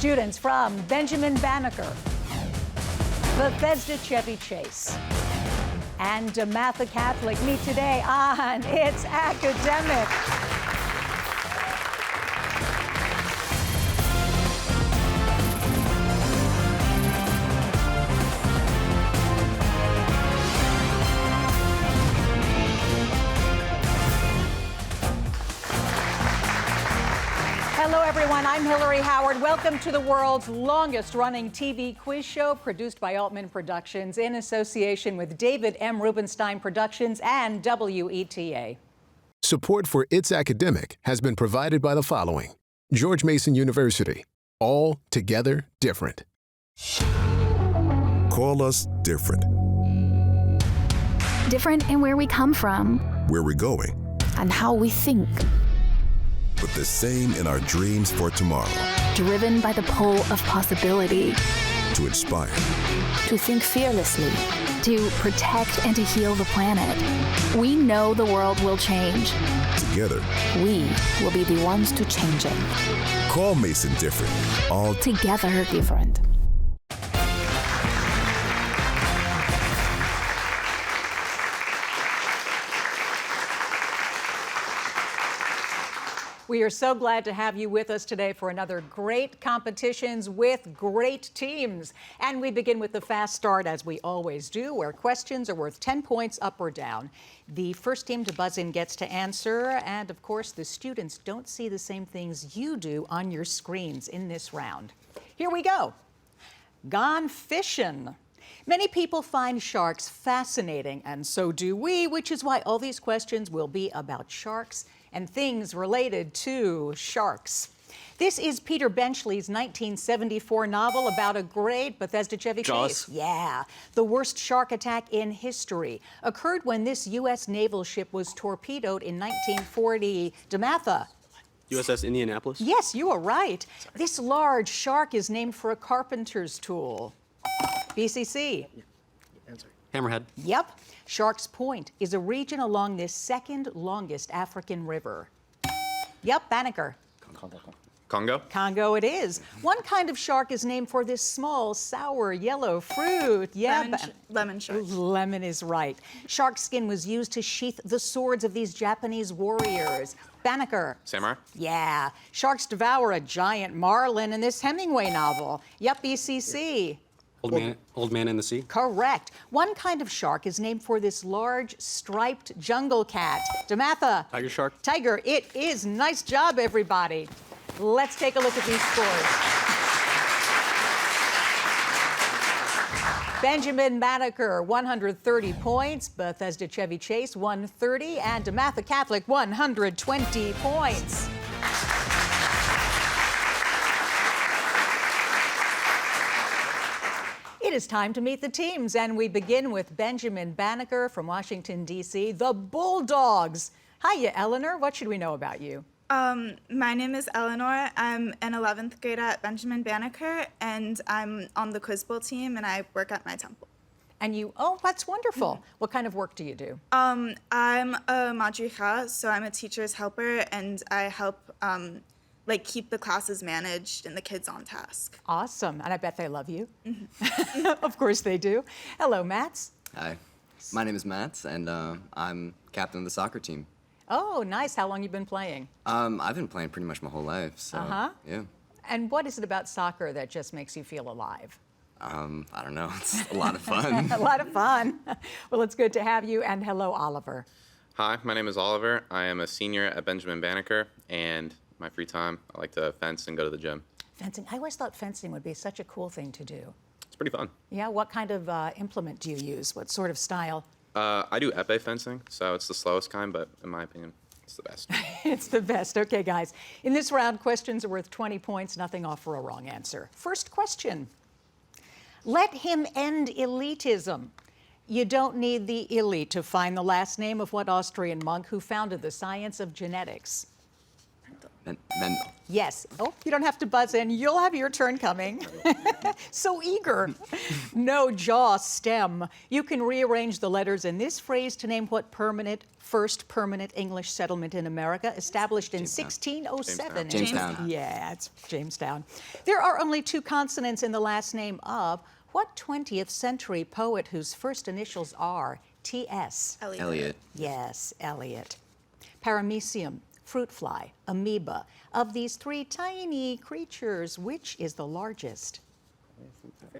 Students from Benjamin Banneker, Bethesda Chevy Chase, and DeMatha Catholic meet today on It's Academic. Hello, everyone. I'm Hillary Howard. Welcome to the world's longest-running TV quiz show produced by Altman Productions in association with David M. Rubenstein Productions and WETA. Support for It's Academic has been provided by the following: George Mason University. All together different. Call us different. Different in where we come from, Where we're going, and how we think. but the same in our dreams for tomorrow. Driven by the pull of possibility. To inspire, To think fearlessly. To protect and to heal the planet. We know the world will change. together. We will be the ones to change it. Call Mason different. All Together different. We are so glad to have you with us today for another great competitions with great teams. And we begin with the fast start, as we always do, where questions are worth 10 points up or down. The first team to buzz in gets to answer. And of course, the students don't see the same things you do on your screens in this round. Here we go. Gone fishing. Many people find sharks fascinating, and so do we, which is why all these questions will be about sharks and things related to sharks. This is Peter Benchley's 1974 novel about a great Bethesda Chevy Jaws. Chase. Yeah. The worst shark attack in history occurred when this U.S. naval ship was torpedoed in 1940. DeMatha. USS Indianapolis? Yes, you are right. This large shark is named for a carpenter's tool. BCC. Hammerhead. Yep. Sharks Point is a region along this second longest African river. Yep, Banneker. Congo? Congo it is. One kind of shark is named for this small, sour, yellow fruit. Yeah, Lemon shark. Lemon is right. Shark skin was used to sheath the swords of these Japanese warriors. Banneker. Samurai? Yeah. Sharks devour a giant marlin in this Hemingway novel. Yep, BCC. Old Man in the Sea. Correct. One kind of shark is named for this large striped jungle cat. DeMatha. Tiger shark. Tiger, it is. Nice job, everybody. Let's take a look at these scores. Benjamin Banneker, 130 points. Bethesda Chevy Chase, 130. And DeMatha Catholic, 120 points. It is time to meet the teams, and we begin with Benjamin Banneker from Washington, D.C., the Bulldogs. Hiya, Eleanor. What should we know about you? My name is Eleanor. I'm an 11th grader at Benjamin Banneker, and I'm on the quiz bowl team, and I work at my temple. And you, oh, that's wonderful. What kind of work do you do? I'm a madricha, so I'm a teacher's helper, and I help keep the classes managed and the kids on task. Awesome. And I bet they love you. Of course they do. Hello, Mats. Hi, my name is Matt, and I'm captain of the soccer team. Oh, nice. How long you been playing? I've been playing pretty much my whole life, so yeah. And what is it about soccer that just makes you feel alive? I don't know, it's a lot of fun. A lot of fun. Well, it's good to have you. And hello, Oliver. Hi, my name is Oliver. I am a senior at Benjamin Banneker, and my free time, I like to fence and go to the gym. Fencing. I always thought fencing would be such a cool thing to do. It's pretty fun. Yeah, what kind of implement do you use? What sort of style? I do épée fencing, so it's the slowest kind, but in my opinion, it's the best. It's the best. Okay, guys. In this round, questions are worth 20 points, nothing off for a wrong answer. First question. Let him end elitism. You don't need the elite to find the last name of what Austrian monk who founded the science of genetics? Mendel. Yes. Oh, you don't have to buzz in. You'll have your turn coming. So eager. No jaw stem. You can rearrange the letters in this phrase to name what first permanent English settlement in America, established in 1607. Jamestown. Yeah, it's Jamestown. There are only 2 consonants in the last name of what 20th century poet whose first initials are T.S.? Eliot. Yes, Eliot. Paramecium, fruit fly, amoeba. Of these 3 tiny creatures, which is the largest?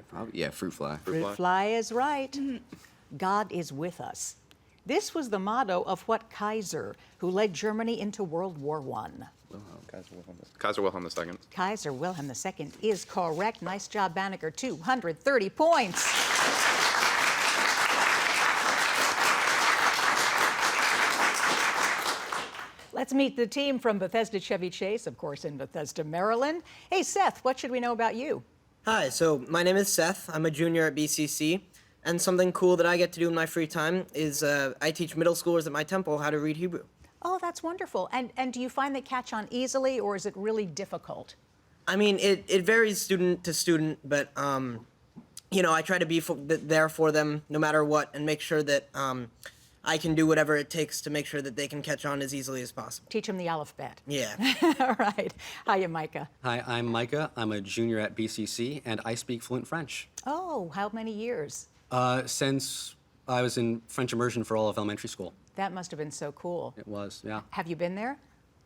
Probably, yeah, fruit fly. Fruit fly is right. God is with us. This was the motto of what Kaiser, who led Germany into World War I? Kaiser Wilhelm II. Kaiser Wilhelm II is correct. Nice job, Banneker. 230 points. Let's meet the team from Bethesda Chevy Chase, of course, in Bethesda, Maryland. Hey, Seth, what should we know about you? Hi, so my name is Seth. I'm a junior at BCC, and something cool that I get to do in my free time is I teach middle schoolers at my temple how to read Hebrew. Oh, that's wonderful. And do you find they catch on easily, or is it really difficult? I mean, it varies student to student, but, you know, I try to be there for them no matter what and make sure that I can do whatever it takes to make sure that they can catch on as easily as possible. Teach them the alphabet. Yeah. All right. Hiya, Micah. Hi, I'm Micah. I'm a junior at BCC, and I speak fluent French. Oh, how many years? Since I was in French immersion for all of elementary school. That must have been so cool. It was, yeah. Have you been there?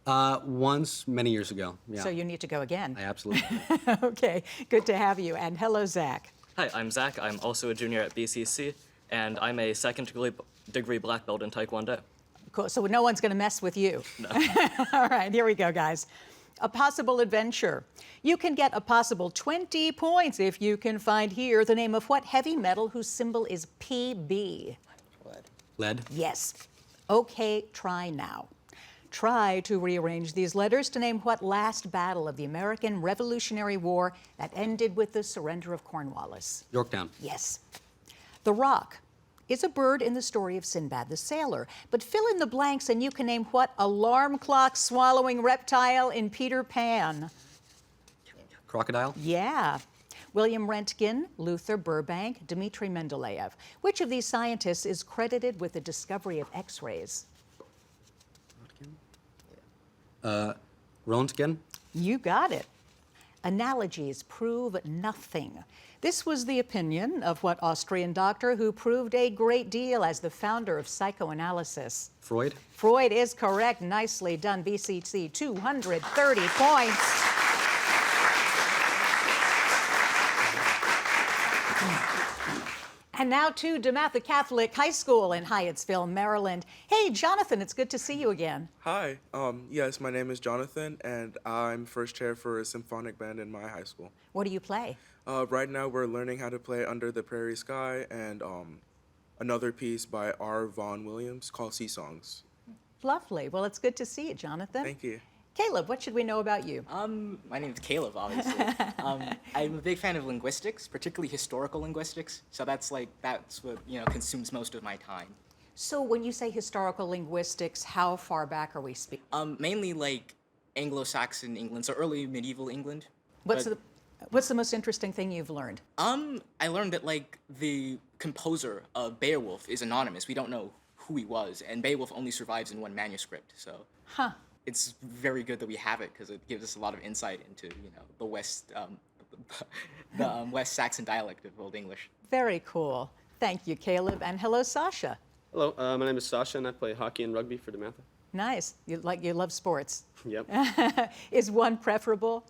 Once, many years ago, yeah. So you need to go again. I absolutely Okay, good to have you. And hello, Zach. Hi, I'm Zach. I'm also a junior at BCC, and I'm a second-degree black belt in Taekwondo. Cool. So no one's going to mess with you. No. All right, here we go, guys. A possible adventure. You can get a possible 20 points if you can find here the name of what heavy metal whose symbol is PB? Lead. Yes. Okay, try now. Try to rearrange these letters to name what last battle of the American Revolutionary War that ended with the surrender of Cornwallis. Yorktown. Yes. The Rock is a bird in the story of Sinbad the Sailor, but fill in the blanks and you can name what alarm clock swallowing reptile in Peter Pan. Crocodile. Yeah. William Röntgen, Luther Burbank, Dmitri Mendeleev. Which of these scientists is credited with the discovery of X-rays? Röntgen. You got it. Analogies prove nothing. This was the opinion of what Austrian doctor who proved a great deal as the founder of psychoanalysis? Freud. Freud is correct. Nicely done, BCC. 230 points. And now to DeMatha Catholic High School in Hyattsville, Maryland. Hey, Jonathan, it's good to see you again. Hi. Yes, my name is Jonathan, and I'm first chair for a symphonic band in my high school. What do you play? Right now, we're learning how to play Under the Prairie Sky and another piece by R. Vaughan Williams called Sea Songs. Lovely. Well, it's good to see you, Jonathan. Thank you. Caleb, what should we know about you? My name's Caleb, obviously. I'm a big fan of linguistics, particularly historical linguistics. So that's what, consumes most of my time. So when you say historical linguistics, how far back are we speaking? Mainly like Anglo-Saxon England, so early medieval England. What's the most interesting thing you've learned? I learned that like the composer of Beowulf is anonymous. We don't know who he was, and Beowulf only survives in one manuscript. So. Huh. It's very good that we have it because it gives us a lot of insight into, the West Saxon dialect of Old English. Very cool. Thank you, Caleb. And hello, Sasha. Hello, my name is Sasha, and I play hockey and rugby for DeMatha. Nice. You love sports. Yep. Is one preferable?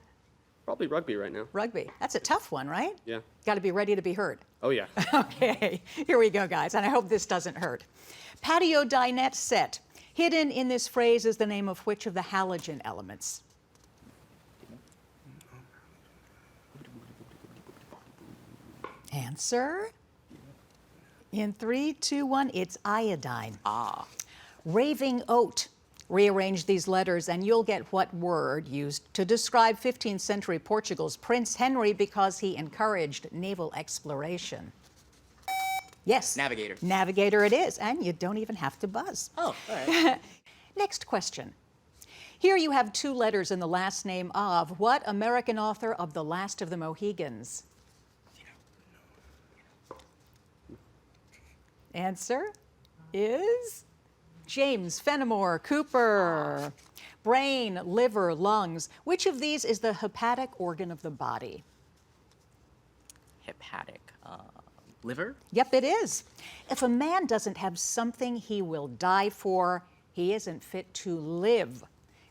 Probably rugby right now. Rugby. That's a tough one, right? Yeah. Got to be ready to be hurt. Oh, yeah. Okay, here we go, guys, and I hope this doesn't hurt. Patio dinette set. Hidden in this phrase is the name of which of the halogen elements? Answer? In 3, 2, 1, it's iodine. Ah. Raving oat. Rearrange these letters and you'll get what word used to describe 15th century Portugal's Prince Henry because he encouraged naval exploration. Yes. Navigator. Navigator it is, and you don't even have to buzz. Oh, all right. Next question. Here you have 2 letters in the last name of what American author of The Last of the Mohegans? Answer is James Fenimore Cooper. Brain, liver, lungs. Which of these is the hepatic organ of the body? Hepatic. Liver? Yep, it is. If a man doesn't have something he will die for, he isn't fit to live.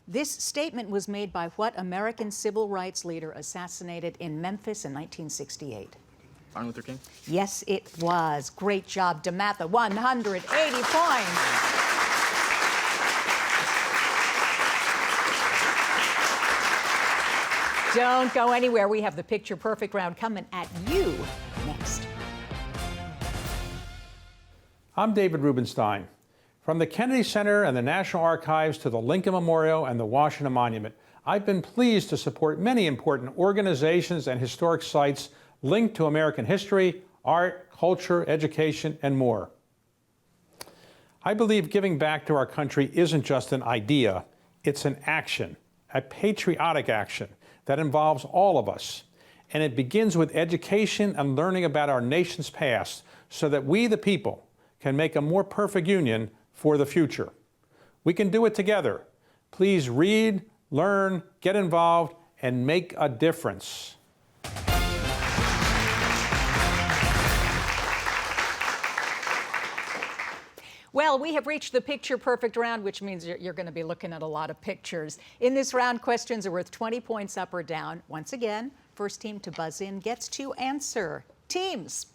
This statement was made by what American civil rights leader assassinated in Memphis in 1968? Martin Luther King? Yes, it was. Great job, DeMatha. 180 points. Don't go anywhere. We have the picture perfect round coming at you next. I'm David Rubenstein. From the Kennedy Center and the National Archives to the Lincoln Memorial and the Washington Monument, I've been pleased to support many important organizations and historic sites linked to American history, art, culture, education, and more. I believe giving back to our country isn't just an idea, it's an action, a patriotic action that involves all of us. And it begins with education and learning about our nation's past so that we, the people, can make a more perfect union for the future. We can do it together. Please read, learn, get involved, and make a difference. Well, we have reached the picture perfect round, which means you're going to be looking at a lot of pictures. In this round, questions are worth 20 points up or down. Once again, first team to buzz in gets to answer. Teams.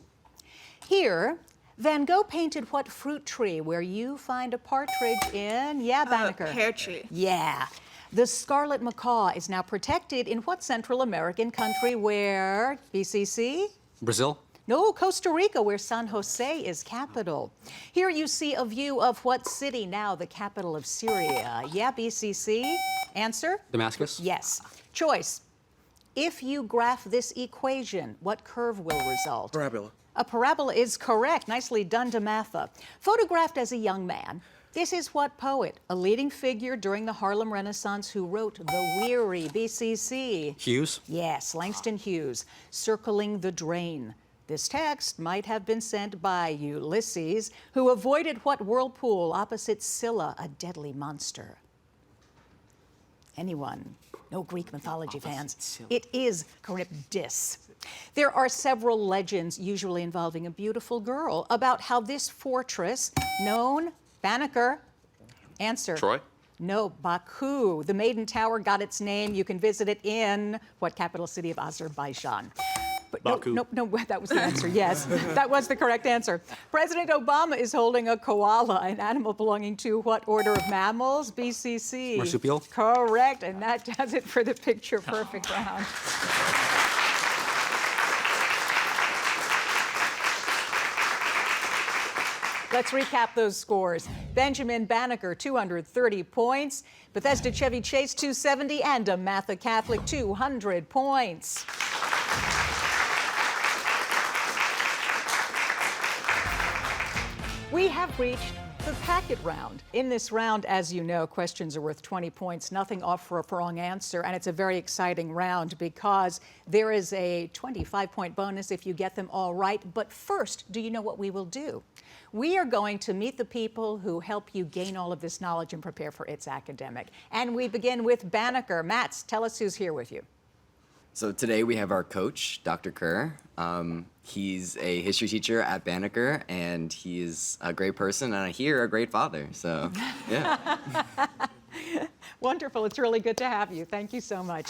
Here, Van Gogh painted what fruit tree where you find a partridge in? Yeah, Banneker. Pear tree. Yeah. The scarlet macaw is now protected in what Central American country where? BCC? Brazil? No, Costa Rica, where San Jose is capital. Here you see a view of what city now the capital of Syria? Yeah, BCC? Answer? Damascus? Yes. Choice. If you graph this equation, what curve will result? Parabola. A parabola is correct. Nicely done, DeMatha. Photographed as a young man, this is what poet, a leading figure during the Harlem Renaissance who wrote The Weary, BCC? Hughes? Yes, Langston Hughes, Circling the Drain. This text might have been sent by Ulysses, who avoided what whirlpool opposite Scylla, a deadly monster? Anyone? No Greek mythology fans. It is Charybdis. There are several legends, usually involving a beautiful girl, about how this fortress, known, Banneker, answer. Troy? No, Baku. The Maiden Tower got its name. You can visit it in what capital city of Azerbaijan? But Baku. No, that was the answer. Yes, that was the correct answer. President Obama is holding a koala, an animal belonging to what order of mammals? BCC. Marsupial. Correct, and that does it for the picture perfect round. Let's recap those scores. Benjamin Banneker, 230 points. Bethesda Chevy Chase, 270. And DeMatha Catholic, 200 points. We have reached the packet round. In this round, as you know, questions are worth 20 points, nothing off for a wrong answer, and it's a very exciting round because there is a 25-point bonus if you get them all right. But first, do you know what we will do? We are going to meet the people who help you gain all of this knowledge and prepare for It's Academic. And we begin with Banneker. Mats, tell us who's here with you. So today we have our coach, Dr. Kerr. He's a history teacher at Banneker, and he's a great person, and I hear a great father. So, yeah. Wonderful. It's really good to have you. Thank you so much.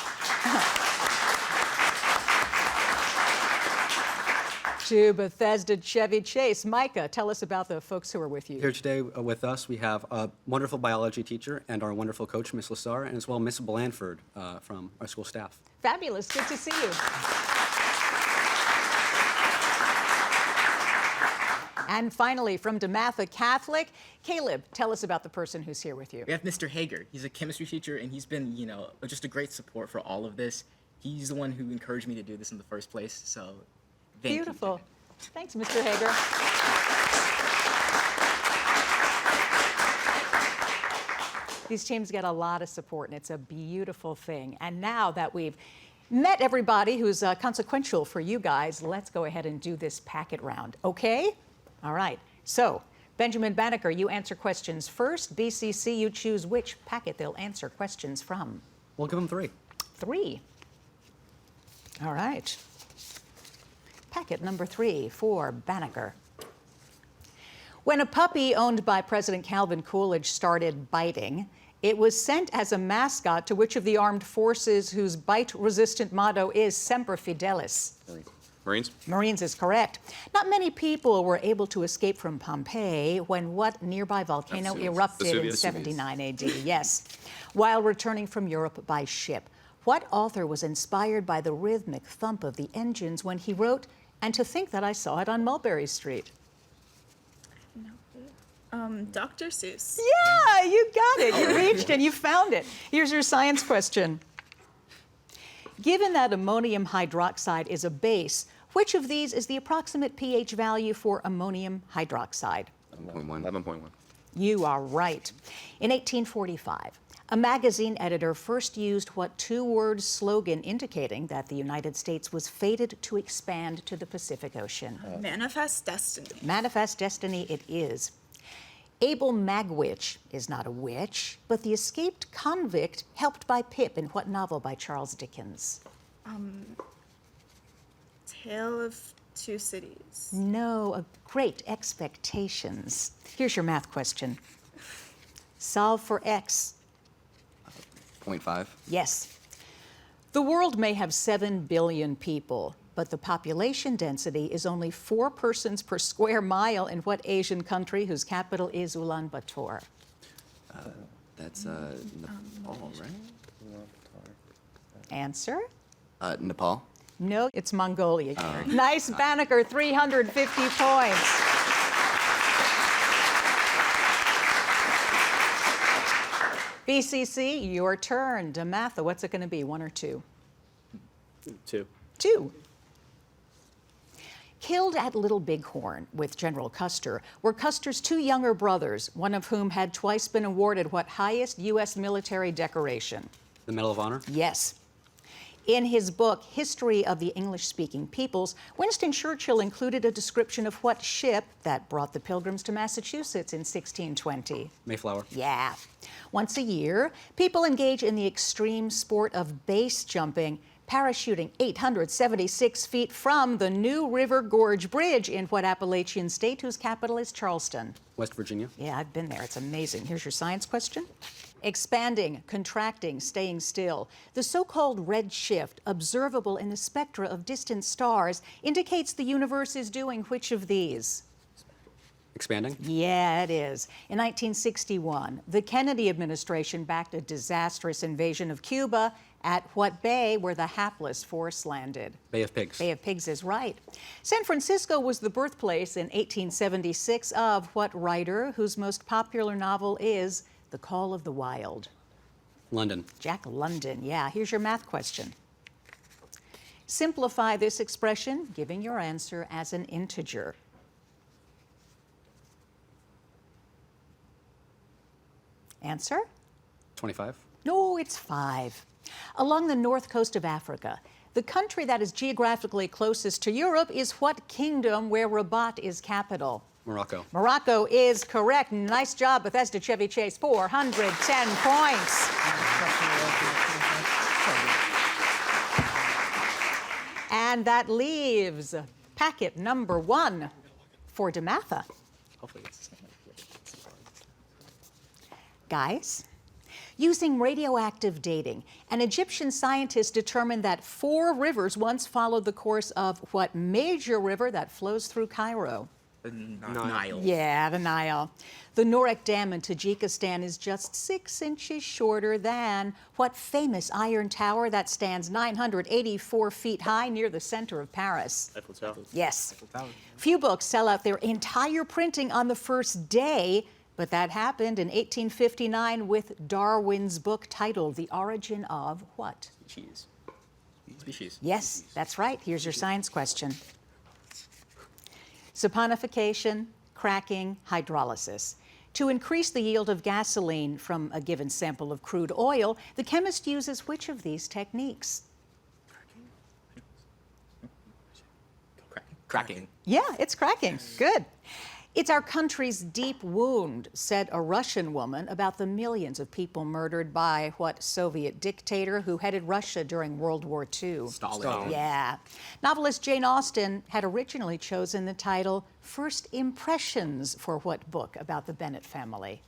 To Bethesda Chevy Chase. Micah, tell us about the folks who are with you. Here today with us, we have a wonderful biology teacher and our wonderful coach, Miss Lassar, and as well Miss Blanford from our school staff. Fabulous. Good to see you. And finally, from DeMatha Catholic, Caleb, tell us about the person who's here with you. We have Mr. Hager. He's a chemistry teacher, and he's been, just a great support for all of this. He's the one who encouraged me to do this in the first place, so thank you. Beautiful. Thanks, Mr. Hager. These teams get a lot of support, and it's a beautiful thing. And now that we've met everybody who's consequential for you guys, let's go ahead and do this packet round, okay? All right. So, Benjamin Banneker, you answer questions first. BCC, you choose which packet they'll answer questions from. We'll give them 3. 3. All right. Packet number 3 for Banneker. When a puppy owned by President Calvin Coolidge started biting, it was sent as a mascot to which of the armed forces whose bite-resistant motto is Semper Fidelis? Marines? Marines is correct. Not many people were able to escape from Pompeii when what nearby volcano erupted in Vesuvius. 79 AD? Yes, while returning from Europe by ship. What author was inspired by the rhythmic thump of the engines when he wrote, "And to think that I saw it on Mulberry Street"? Dr. Seuss. Yeah, you got it. You reached and you found it. Here's your science question. Given that ammonium hydroxide is a base, which of these is the approximate pH value for ammonium hydroxide? 11.1. You are right. In 1845, a magazine editor first used what two-word slogan indicating that the United States was fated to expand to the Pacific Ocean? Manifest Destiny. Manifest Destiny it is. Abel Magwitch is not a witch, but the escaped convict helped by Pip in what novel by Charles Dickens? Tale of Two Cities. No, a Great Expectations. Here's your math question. Solve for x. 0.5. Yes. The world may have 7 billion people, but the population density is only 4 persons per square mile in what Asian country whose capital is Ulaanbaatar? That's Nepal, right? Answer? Nepal. No, it's Mongolia. Nice, Banneker, 350 points. BCC, your turn. Damatha, what's it going to be, 1 or 2? 2. 2. Killed at Little Bighorn with General Custer were Custer's 2 younger brothers, one of whom had twice been awarded what highest U.S. military decoration? The Medal of Honor? Yes. In his book, History of the English-Speaking Peoples, Winston Churchill included a description of what ship that brought the Pilgrims to Massachusetts in 1620. Mayflower. Yeah. Once a year, people engage in the extreme sport of base jumping, parachuting 876 feet from the New River Gorge Bridge in what Appalachian state whose capital is Charleston? West Virginia. Yeah, I've been there. It's amazing. Here's your science question. Expanding, contracting, staying still. The so-called red shift observable in the spectra of distant stars indicates the universe is doing which of these? Expanding? Yeah, it is. In 1961, the Kennedy administration backed a disastrous invasion of Cuba at what bay where the hapless force landed? Bay of Pigs. Bay of Pigs is right. San Francisco was the birthplace in 1876 of what writer whose most popular novel is The Call of the Wild? London. Jack London, yeah. Here's your math question. Simplify this expression, giving your answer as an integer. Answer? 25. No, it's 5. Along the north coast of Africa, the country that is geographically closest to Europe is what kingdom where Rabat is capital? Morocco. Morocco is correct. Nice job, Bethesda Chevy Chase, 410 points. And that leaves packet number 1 for Damatha. Hopefully it's the same. Guys, using radioactive dating, an Egyptian scientist determined that 4 rivers once followed the course of what major river that flows through Cairo? The Nile. Yeah, the Nile. The Norik Dam in Tajikistan is just 6 inches shorter than what famous iron tower that stands 984 feet high near the center of Paris? Eiffel Tower. Yes. Few books sell out their entire printing on the first day, but that happened in 1859 with Darwin's book titled The Origin of what? Species. Yes, that's right. Here's your science question. Saponification, cracking, hydrolysis. To increase the yield of gasoline from a given sample of crude oil, the chemist uses which of these techniques? Cracking. Yeah, it's cracking. Good. It's our country's deep wound, said a Russian woman about the millions of people murdered by what Soviet dictator who headed Russia during World War II? Stalin. Yeah. Novelist Jane Austen had originally chosen the title First Impressions for what book about the Bennett family?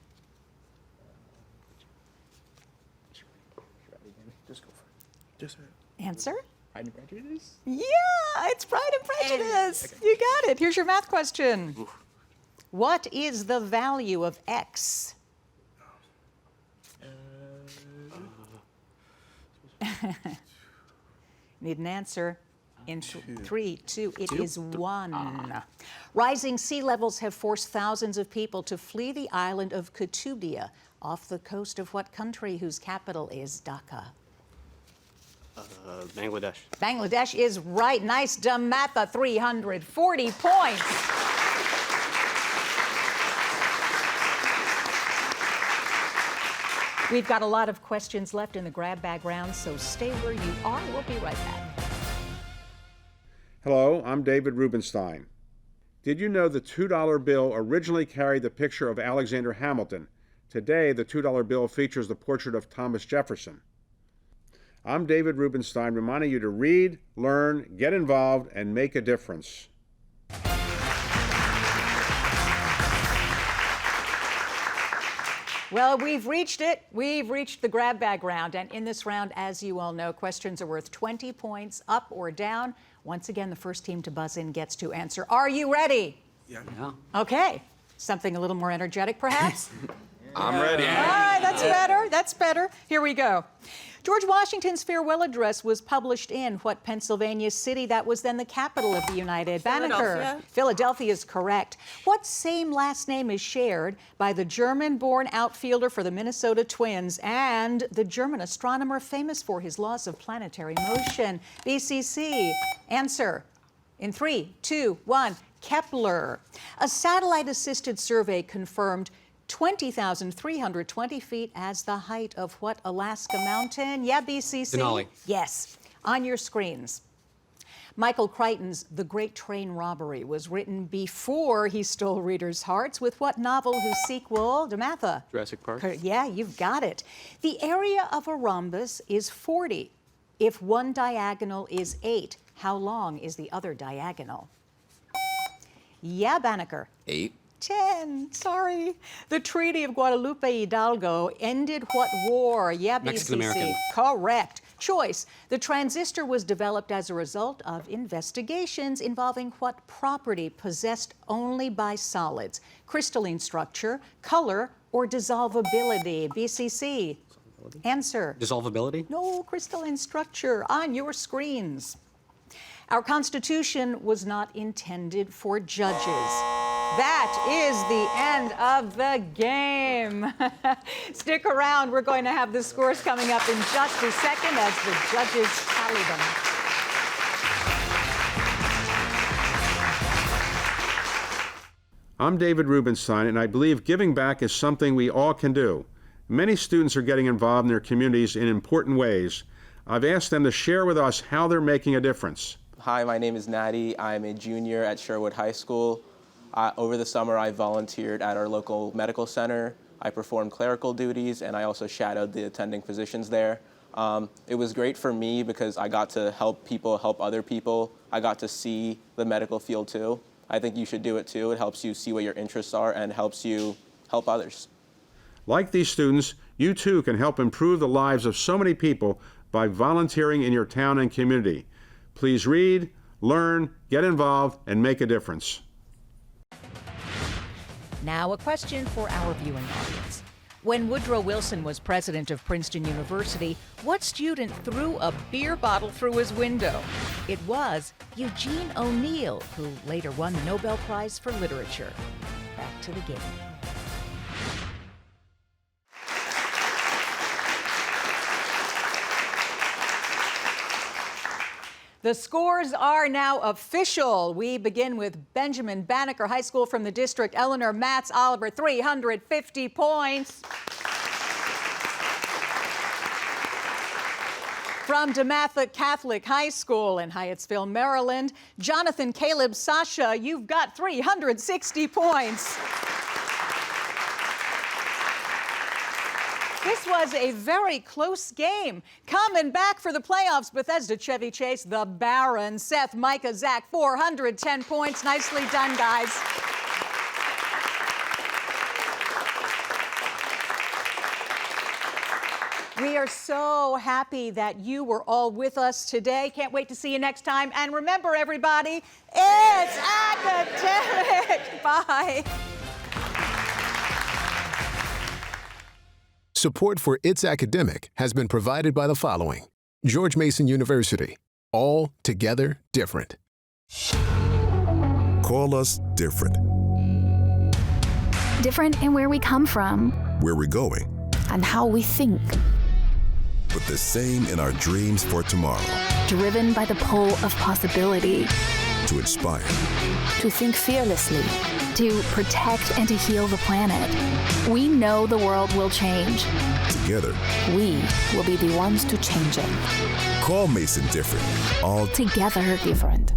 Just go for it. Just Answer? Pride and Prejudice? Yeah, it's Pride and Prejudice. You got it. Here's your math question. What is the value of X? Need an answer. In 3, 2, it is 1. Rising sea levels have forced thousands of people to flee the island of Kutubia off the coast of what country whose capital is Dhaka? Bangladesh. Bangladesh is right. Nice, Damatha, 340 points. We've got a lot of questions left in the grab bag round, so stay where you are. We'll be right back. Hello, I'm David Rubenstein. Did you know the $2 bill originally carried the picture of Alexander Hamilton? Today, the $2 bill features the portrait of Thomas Jefferson. I'm David Rubenstein, reminding you to read, learn, get involved, and make a difference. Well, we've reached it. We've reached the grab bag round. And in this round, as you all know, questions are worth 20 points, up or down. Once again, the first team to buzz in gets to answer. Are you ready? Yeah. Okay. Something a little more energetic, perhaps? I'm ready. All right, that's better. That's better. Here we go. George Washington's farewell address was published in what Pennsylvania city that was then the capital of the United? Banneker. Philadelphia is correct. What same last name is shared by the German-born outfielder for the Minnesota Twins and the German astronomer famous for his laws of planetary motion? BCC. Answer in 3, 2, 1. Kepler. A satellite-assisted survey confirmed 20,320 feet as the height of what Alaska mountain? Yeah, BCC? Denali. Yes. On your screens. Michael Crichton's The Great Train Robbery was written before he stole readers' hearts with what novel whose sequel? Damatha? Jurassic Park. Yeah, you've got it. The area of a rhombus is 40. If one diagonal is 8, how long is the other diagonal? Yeah, Banneker. 8. 10, sorry. The Treaty of Guadalupe Hidalgo ended what war? Yeah, BCC. Mexican-American. Correct. Choice. The transistor was developed as a result of investigations involving what property possessed only by solids? Crystalline structure, color, or dissolvability? BCC. Answer. Dissolvability? No, crystalline structure on your screens. Our Constitution was not intended for judges. That is the end of the game. Stick around. We're going to have the scores coming up in just a second as the judges tally them. I'm David Rubenstein, and I believe giving back is something we all can do. Many students are getting involved in their communities in important ways. I've asked them to share with us how they're making a difference. Hi, my name is Natty. I'm a junior at Sherwood High School. Over the summer, I volunteered at our local medical center. I performed clerical duties, and I also shadowed the attending physicians there. It was great for me because I got to help people help other people. I got to see the medical field too. I think you should do it too. It helps you see what your interests are and helps you help others. Like these students, you too can help improve the lives of so many people by volunteering in your town and community. Please read, learn, get involved, and make a difference. Now a question for our viewing audience. When Woodrow Wilson was president of Princeton University, what student threw a beer bottle through his window? It was Eugene O'Neill, who later won the Nobel Prize for Literature. Back to the game. The scores are now official. We begin with Benjamin Banneker High School from the district. Eleanor Matz Oliver, 350 points. From DeMatha Catholic High School in Hyattsville, Maryland, Jonathan Caleb Sasha, you've got 360 points. This was a very close game. Coming back for the playoffs, Bethesda Chevy Chase, the Baron, Seth, Micah, Zach, 410 points. Nicely done, guys. We are so happy that you were all with us today. Can't wait to see you next time. And remember, everybody, it's academic. Bye. Support for It's Academic has been provided by the following: George Mason University, all together different. Call us different. Different in where we come from, Where we're going, and how we think. but the same in our dreams for tomorrow. Driven by the pull of possibility. To inspire, To think fearlessly. To protect and to heal the planet. We know the world will change. together. We will be the ones to change it. Call Mason different. All Together different.